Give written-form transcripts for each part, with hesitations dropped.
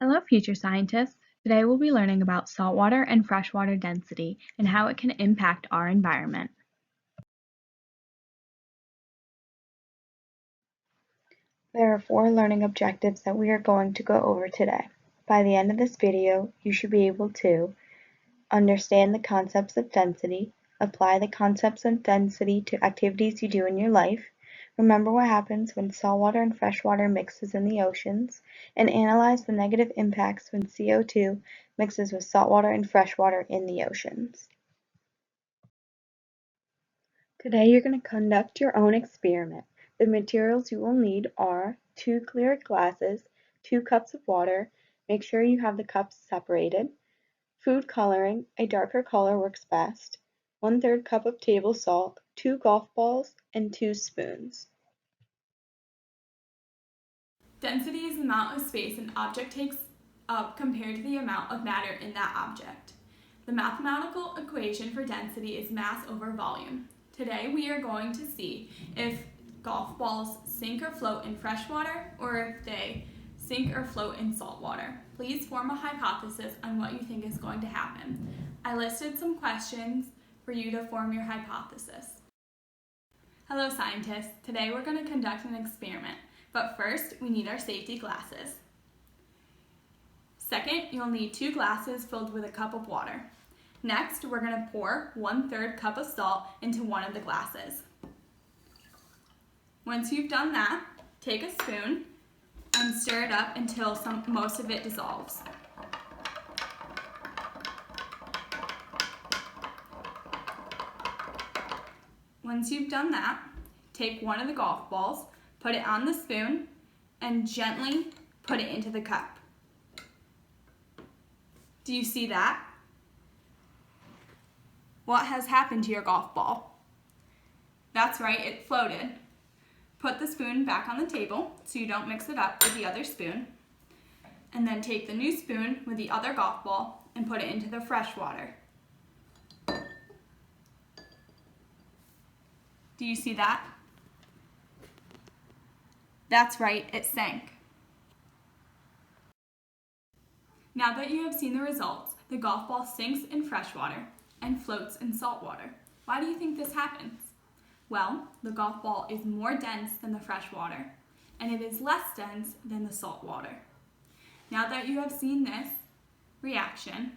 Hello, future scientists. Today we'll be learning about saltwater and freshwater density and how it can impact our environment. There are 4 learning objectives that we are going to go over today. By the end of this video, you should be able to understand the concepts of density, apply the concepts of density to activities you do in your life, remember what happens when saltwater and freshwater mixes in the oceans, and analyze the negative impacts when CO2 mixes with saltwater and freshwater in the oceans. Today you're going to conduct your own experiment. The materials you will need are 2 clear glasses, 2 cups of water, make sure you have the cups separated, food coloring, a darker color works best, 1/3 cup of table salt, 2 golf balls, and 2 spoons. Density is the amount of space an object takes up compared to the amount of matter in that object. The mathematical equation for density is mass over volume. Today we are going to see if golf balls sink or float in fresh water or if they sink or float in salt water. Please form a hypothesis on what you think is going to happen. I listed some questions for you to form your hypothesis. Hello scientists, today we're going to conduct an experiment, but first we need our safety glasses. Second, you'll need 2 glasses filled with a cup of water. Next, we're going to pour 1/3 cup of salt into one of the glasses. Once you've done that, take a spoon and stir it up until most of it dissolves. Once you've done that, take one of the golf balls, put it on the spoon, and gently put it into the cup. Do you see that? What has happened to your golf ball? That's right, it floated. Put the spoon back on the table so you don't mix it up with the other spoon. And then take the new spoon with the other golf ball and put it into the fresh water. Do you see that? That's right, it sank. Now that you have seen the results, the golf ball sinks in fresh water and floats in salt water. Why do you think this happens? Well, the golf ball is more dense than the fresh water, and it is less dense than the salt water. Now that you have seen this reaction,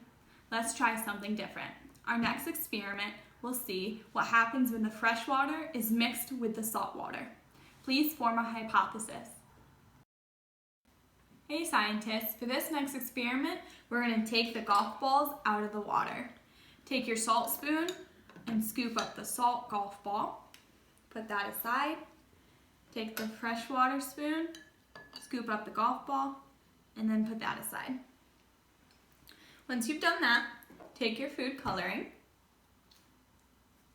let's try something different. Our next experiment will see what happens when the fresh water is mixed with the salt water. Please form a hypothesis. Hey scientists, for this next experiment, we're going to take the golf balls out of the water. Take your salt spoon and scoop up the salt golf ball. Put that aside. Take the freshwater spoon, scoop up the golf ball, and then put that aside. Once you've done that, take your food coloring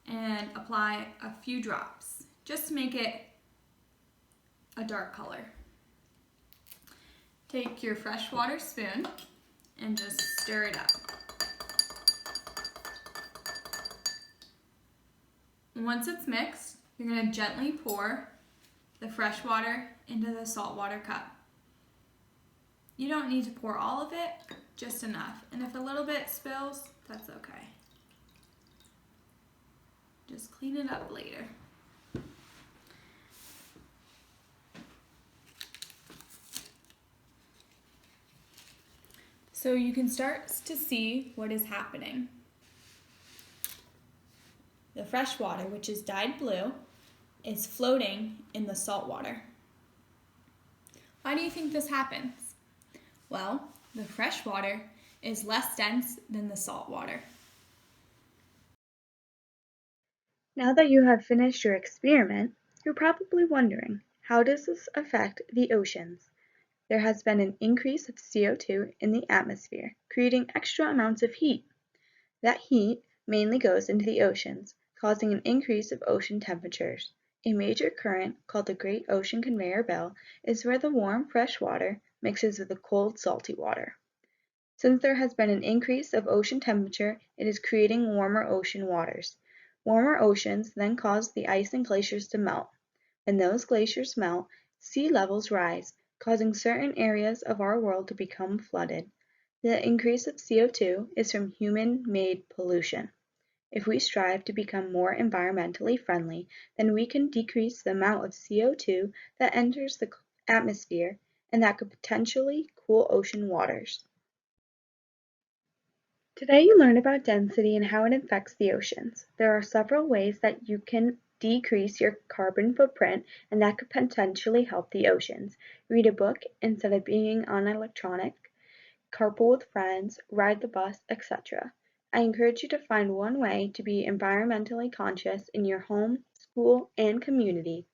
and apply a few drops, just to make it a dark color. Take your freshwater spoon and just stir it up. Once it's mixed, you're going to gently pour the fresh water into the saltwater cup. You don't need to pour all of it, just enough. And if a little bit spills, that's okay. Just clean it up later. So you can start to see what is happening. The fresh water, which is dyed blue, is floating in the salt water. Why do you think this happens? Well, the fresh water is less dense than the salt water. Now that you have finished your experiment, you're probably wondering, how does this affect the oceans? There has been an increase of CO2 in the atmosphere, creating extra amounts of heat. That heat mainly goes into the oceans, causing an increase of ocean temperatures. A major current, called the Great Ocean Conveyor Belt, is where the warm fresh water mixes with the cold salty water. Since there has been an increase of ocean temperature, it is creating warmer ocean waters. Warmer oceans then cause the ice and glaciers to melt. When those glaciers melt, sea levels rise, causing certain areas of our world to become flooded. The increase of CO2 is from human-made pollution. If we strive to become more environmentally friendly, then we can decrease the amount of CO2 that enters the atmosphere and that could potentially cool ocean waters. Today you learned about density and how it affects the oceans. There are several ways that you can decrease your carbon footprint and that could potentially help the oceans. Read a book instead of being on electronic, carpool with friends, ride the bus, etc. I encourage you to find one way to be environmentally conscious in your home, school, and community.